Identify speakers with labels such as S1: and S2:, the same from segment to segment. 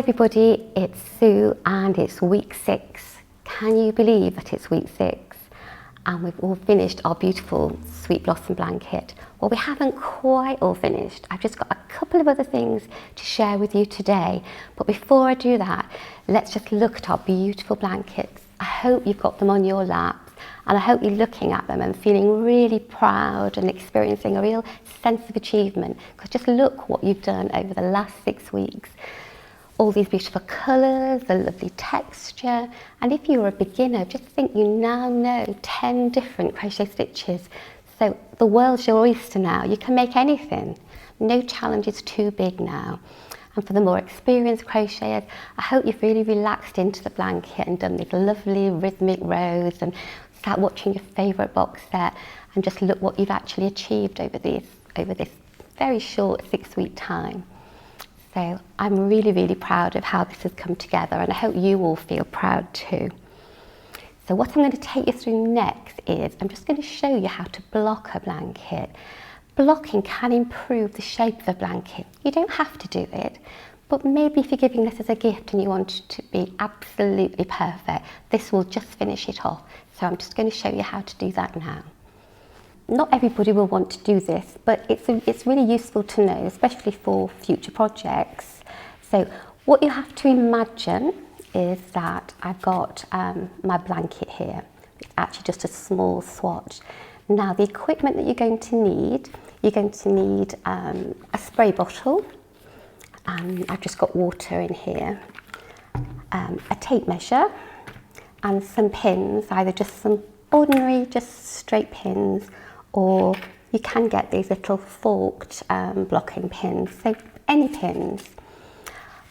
S1: everybody, it's Sue and it's week 6. Can you believe that it's week 6? And we've all finished our beautiful Sweet Blossom blanket. Well, we haven't quite all finished. I've just got a couple of other things to share with you today. But before I do that, let's just look at our beautiful blankets. I hope you've got them on your laps, and I hope you're looking at them and feeling really proud and experiencing a real sense of achievement. Because just look what you've done over the last 6 weeks. All these beautiful colours, the lovely texture, and if you're a beginner, just think you now know 10 different crochet stitches. So the world's your oyster now. You can make anything. No challenge is too big now. And for the more experienced crocheters, I hope you've really relaxed into the blanket and done these lovely rhythmic rows and start watching your favourite box set and just look what you've actually achieved over this very short 6-week time. So I'm really, really proud of how this has come together, and I hope you all feel proud too. So what I'm going to take you through next is I'm just going to show you how to block a blanket. Blocking can improve the shape of a blanket. You don't have to do it, but maybe if you're giving this as a gift and you want it to be absolutely perfect, this will just finish it off. So I'm just going to show you how to do that now. Not everybody will want to do this, but it's really useful to know, especially for future projects. So what you have to imagine is that I've got my blanket here. It's actually just a small swatch. Now the equipment that you're going to need a spray bottle, and I've just got water in here, a tape measure, and some pins, either just some ordinary, just straight pins, or you can get these little forked blocking pins, so any pins.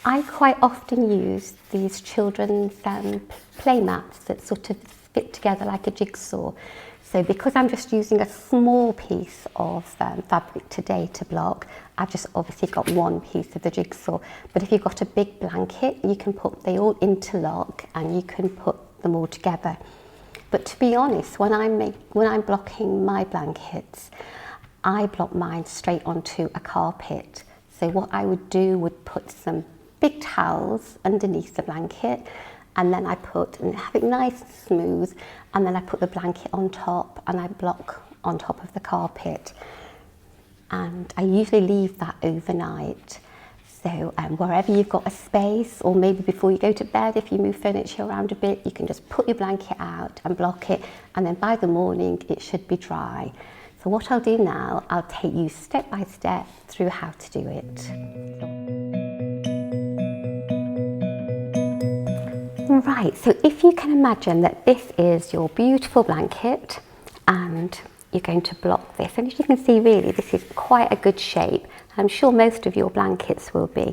S1: I quite often use these children's play mats that sort of fit together like a jigsaw. So because I'm just using a small piece of fabric today to block, I've just obviously got one piece of the jigsaw. But if you've got a big blanket, you can they all interlock and you can put them all together. But to be honest, when I'm blocking my blankets, I block mine straight onto a carpet. So what I would do would put some big towels underneath the blanket, and then I have it nice and smooth, and then I put the blanket on top and I block on top of the carpet. And I usually leave that overnight. So wherever you've got a space, or maybe before you go to bed, if you move furniture around a bit, you can just put your blanket out and block it, and then by the morning it should be dry. So what I'll do now, I'll take you step by step through how to do it. Right, so if you can imagine that this is your beautiful blanket and you're going to block this, and as you can see, really this is quite a good shape. I'm sure most of your blankets will be.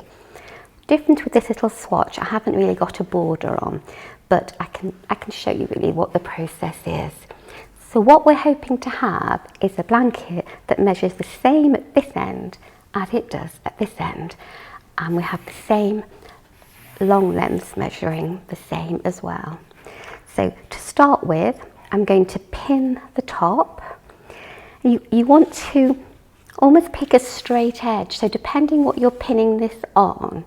S1: Different with this little swatch, I haven't really got a border on, but I can show you really what the process is. So what we're hoping to have is a blanket that measures the same at this end as it does at this end, and we have the same long lengths measuring the same as well. So to start with, I'm going to pin the top. You want to almost pick a straight edge, so depending what you're pinning this on,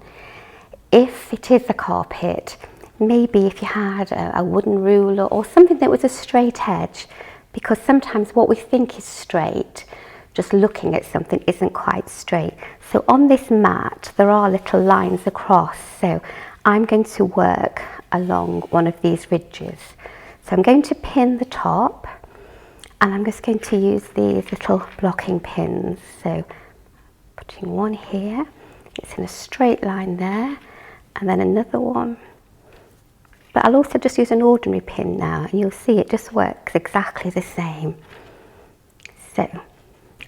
S1: if it is a carpet, maybe if you had a wooden ruler or something that was a straight edge, because sometimes what we think is straight, just looking at something, isn't quite straight. So on this mat there are little lines across, so I'm going to work along one of these ridges. So I'm going to pin the top, and I'm just going to use these little blocking pins. So putting one here, it's in a straight line there, and then another one. But I'll also just use an ordinary pin now, and you'll see it just works exactly the same. So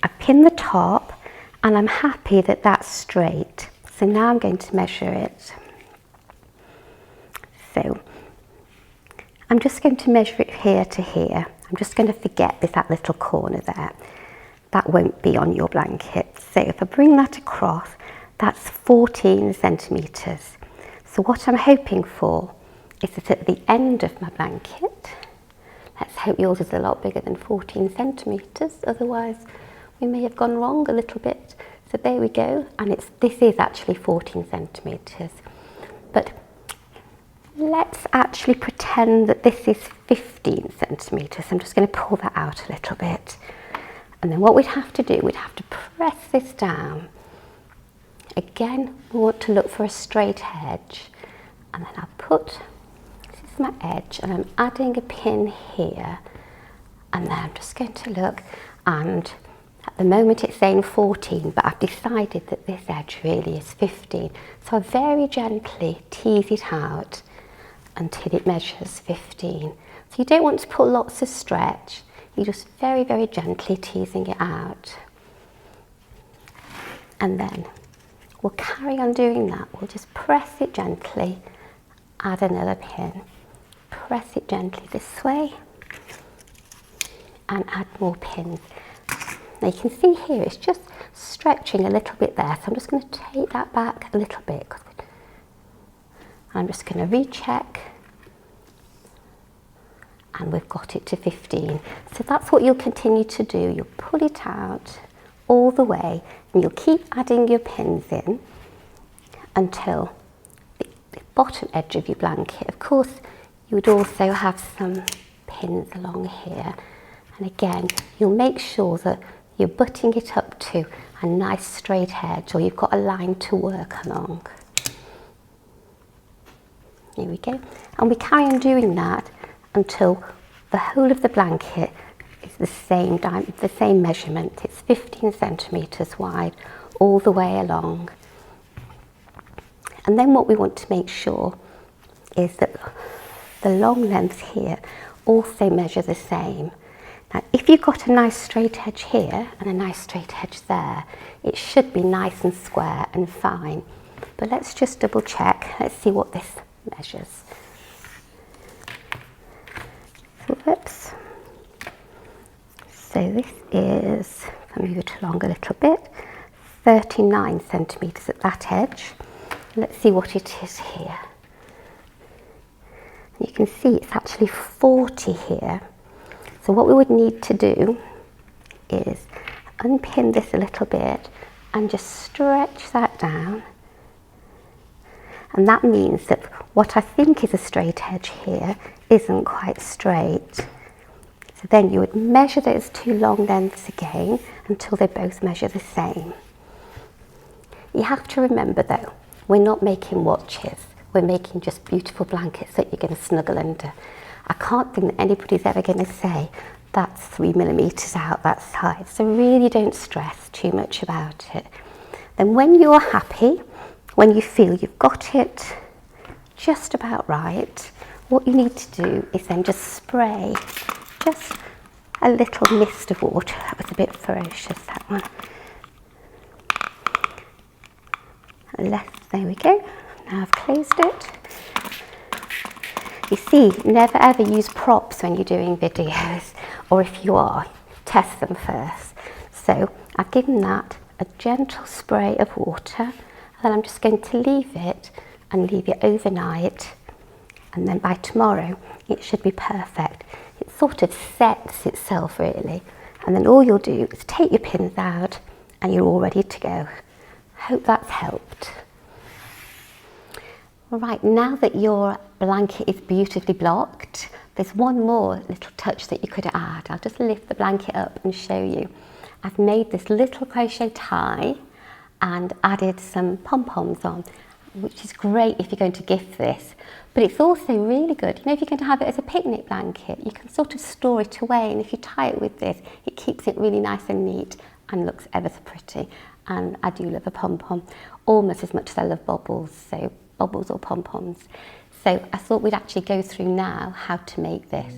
S1: I pin the top, and I'm happy that that's straight. So now I'm going to measure it. So I'm just going to measure it here to here. I'm just going to forget that little corner there. That won't be on your blanket. So if I bring that across, that's 14 centimetres. So what I'm hoping for is that at the end of my blanket, let's hope yours is a lot bigger than 14 centimetres, otherwise we may have gone wrong a little bit. So there we go, and this is actually 14 centimetres. But let's actually pretend that this is 15 centimetres. I'm just going to pull that out a little bit. And then what we'd have to do, we'd have to press this down. Again, we want to look for a straight edge. And then I'll put, this is my edge, and I'm adding a pin here. And then I'm just going to look, and at the moment it's saying 14, but I've decided that this edge really is 15. So I very gently tease it out until it measures 15. So you don't want to put lots of stretch, you're just very, very gently teasing it out. And then we'll carry on doing that. We'll just press it gently, add another pin, press it gently this way, and add more pins. Now you can see here it's just stretching a little bit there, so I'm just going to take that back a little bit. I'm just going to recheck, and we've got it to 15. So that's what you'll continue to do. You'll pull it out all the way, and you'll keep adding your pins in until the bottom edge of your blanket. Of course, you would also have some pins along here. And again, you'll make sure that you're butting it up to a nice straight edge, or you've got a line to work along. Here we go. And we carry on doing that until the whole of the blanket is the same measurement. It's 15 centimetres wide all the way along. And then what we want to make sure is that the long lengths here also measure the same. Now, if you've got a nice straight edge here and a nice straight edge there, it should be nice and square and fine. But let's just double check. Let's see what this measures. So, whoops. So this is, if I move it along a little bit, 39 centimetres at that edge. Let's see what it is here. You can see it's actually 40 here. So what we would need to do is unpin this a little bit and just stretch that down. And that means that what I think is a straight edge here isn't quite straight. So then you would measure those two long lengths again until they both measure the same. You have to remember though, we're not making watches. We're making just beautiful blankets that you're going to snuggle under. I can't think that anybody's ever going to say that's 3 millimetres out that side. So really don't stress too much about it. Then when you're happy, when you feel you've got it just about right, what you need to do is then just spray just a little mist of water. That was a bit ferocious, that one. There we go. Now I've closed it. You see, never ever use props when you're doing videos, or if you are, test them first. So I've given that a gentle spray of water, and then I'm just going to leave it overnight, and then by tomorrow it should be perfect. It sort of sets itself really, and then all you'll do is take your pins out and you're all ready to go. Hope that's helped. Right, now that your blanket is beautifully blocked, there's one more little touch that you could add. I'll just lift the blanket up and show you. I've made this little crochet tie and added some pom-poms on, which is great if you're going to gift this. But it's also really good, you know, if you're going to have it as a picnic blanket, you can sort of store it away, and if you tie it with this, it keeps it really nice and neat and looks ever so pretty. And I do love a pom-pom, almost as much as I love bobbles, so bobbles or pom-poms. So I thought we'd actually go through now how to make this.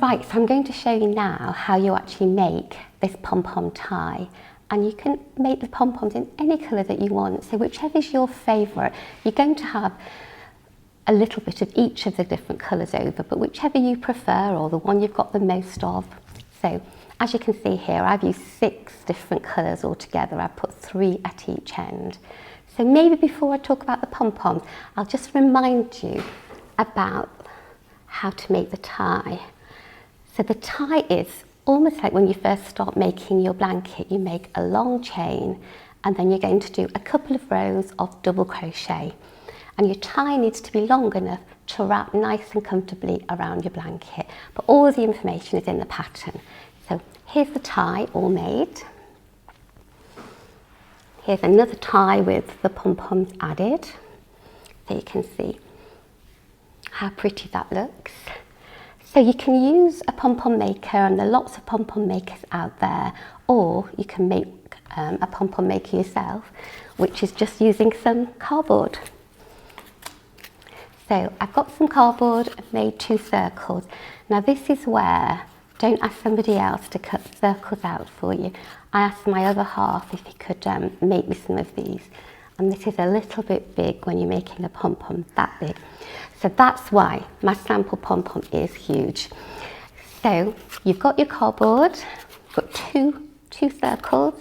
S1: Right, so I'm going to show you now how you actually make this pom-pom tie. And you can make the pom-poms in any colour that you want, so whichever is your favourite. You're going to have a little bit of each of the different colours over, but whichever you prefer, or the one you've got the most of. So as you can see here, I've used 6 different colours altogether. I've put 3 at each end. So maybe before I talk about the pom-poms, I'll just remind you about how to make the tie. So the tie is almost like when you first start making your blanket. You make a long chain, and then you're going to do a couple of rows of double crochet, and your tie needs to be long enough to wrap nice and comfortably around your blanket, but all the information is in the pattern. So here's the tie all made. Here's another tie with the pom-poms added, so you can see how pretty that looks. So you can use a pom-pom maker, and there are lots of pom-pom makers out there, or you can make a pom-pom maker yourself, which is just using some cardboard. So I've got some cardboard and made 2 circles. Now this is where, don't ask somebody else to cut circles out for you. I asked my other half if he could make me some of these. And this is a little bit big when you're making a pom-pom that big. So that's why my sample pom-pom is huge. So you've got your cardboard, got two circles,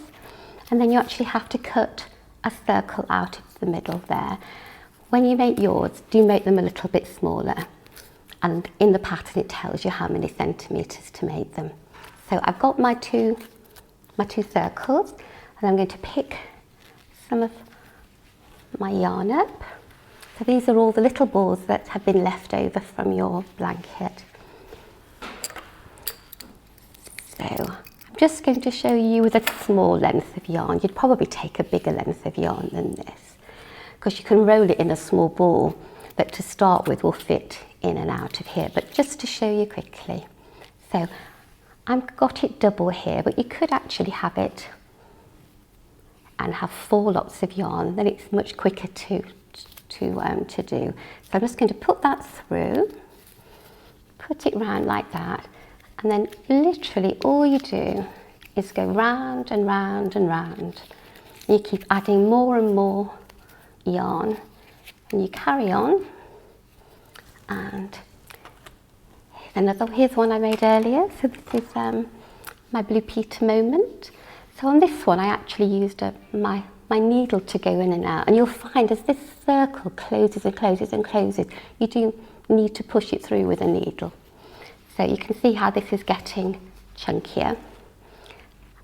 S1: and then you actually have to cut a circle out of the middle there. When you make yours, do make them a little bit smaller. And in the pattern it tells you how many centimetres to make them. So I've got my two circles, and I'm going to pick some of my yarn up. So these are all the little balls that have been left over from your blanket. So I'm just going to show you with a small length of yarn. You'd probably take a bigger length of yarn than this, because you can roll it in a small ball that to start with will fit in and out of here, but just to show you quickly. So I've got it double here, but you could actually have it and have 4 lots of yarn, then it's much quicker to do. So I'm just going to put that through, put it round like that, and then literally all you do is go round and round and round. You keep adding more and more yarn, and you carry on. And here's one I made earlier. So this is my Blue Peter moment. So on this one I actually used my needle to go in and out, and you'll find as this circle closes and closes and closes, you do need to push it through with a needle. So you can see how this is getting chunkier,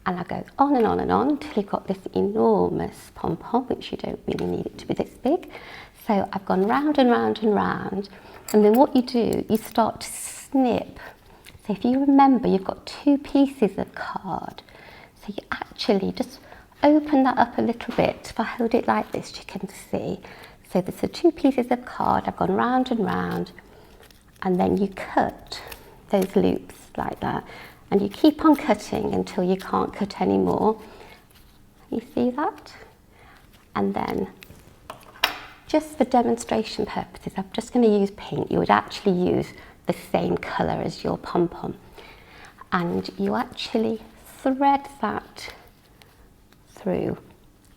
S1: and I go on and on and on until you've got this enormous pom-pom, which you don't really need it to be this big. So I've gone round and round and round, and then what you do, you start to snip. So if you remember, you've got 2 pieces of card, so you actually just open that up a little bit. If I hold it like this, you can see. So there's the 2 pieces of card, I've gone round and round, and then you cut those loops like that, and you keep on cutting until you can't cut anymore. You see that? And then, just for demonstration purposes, I'm just going to use pink. You would actually use the same colour as your pom-pom, and you actually thread that through,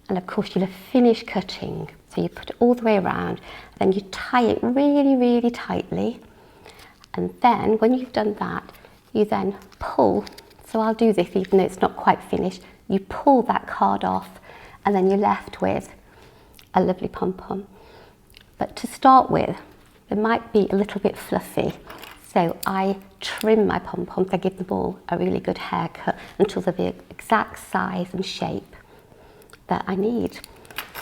S1: and of course you'll have finished cutting, so you put it all the way around, then you tie it really, really tightly, and then when you've done that, you then pull. So I'll do this even though it's not quite finished. You pull that card off, and then you're left with a lovely pom-pom. But to start with, it might be a little bit fluffy, so I trim my pom-poms. I give them all a really good haircut until they're the exact size and shape that I need.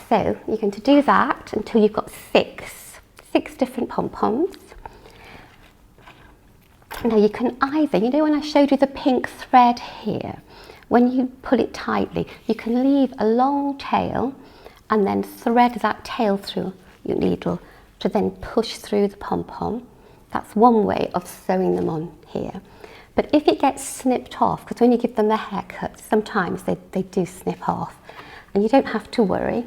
S1: So you're going to do that until you've got six different pom-poms. Now you can either, you know when I showed you the pink thread here, when you pull it tightly, you can leave a long tail and then thread that tail through your needle to then push through the pom-pom. That's one way of sewing them on here. But if it gets snipped off, because when you give them a haircut, sometimes they do snip off, and you don't have to worry.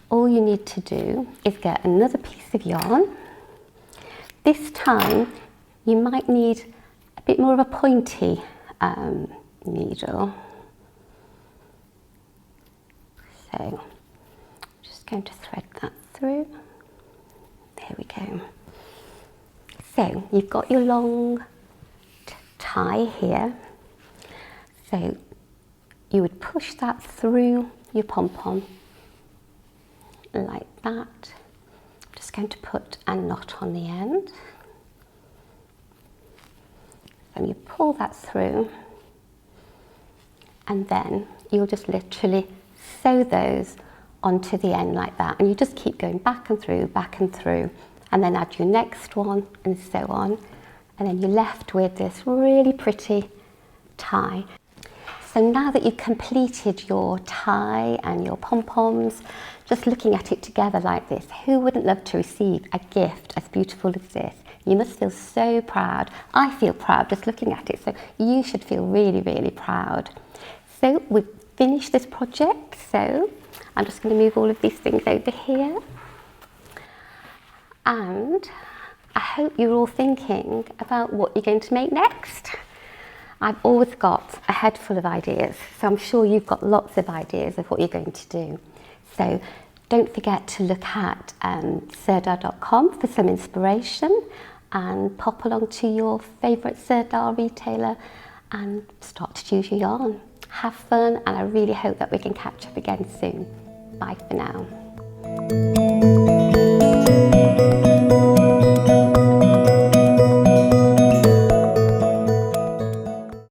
S1: All you need to do is get another piece of yarn. This time you might need a bit more of a pointy needle. So I'm just going to thread that through. There we go. So you've got your long tie here. So you would push that through your pom-pom like that. I'm just going to put a knot on the end. And you pull that through, and then you'll just literally sew those onto the end like that, and you just keep going back and through, and then add your next one and so on, and then you're left with this really pretty tie. So now that you've completed your tie and your pom-poms, just looking at it together like this, who wouldn't love to receive a gift as beautiful as this? You must feel so proud. I feel proud just looking at it, so you should feel really, really proud. So we've finished this project, so I'm just going to move all of these things over here. And I hope you're all thinking about what you're going to make next. I've always got a head full of ideas, so I'm sure you've got lots of ideas of what you're going to do. So don't forget to look at sirdar.com for some inspiration, and pop along to your favourite Sirdar retailer and start to choose your yarn. Have fun, and I really hope that we can catch up again soon. Bye for now.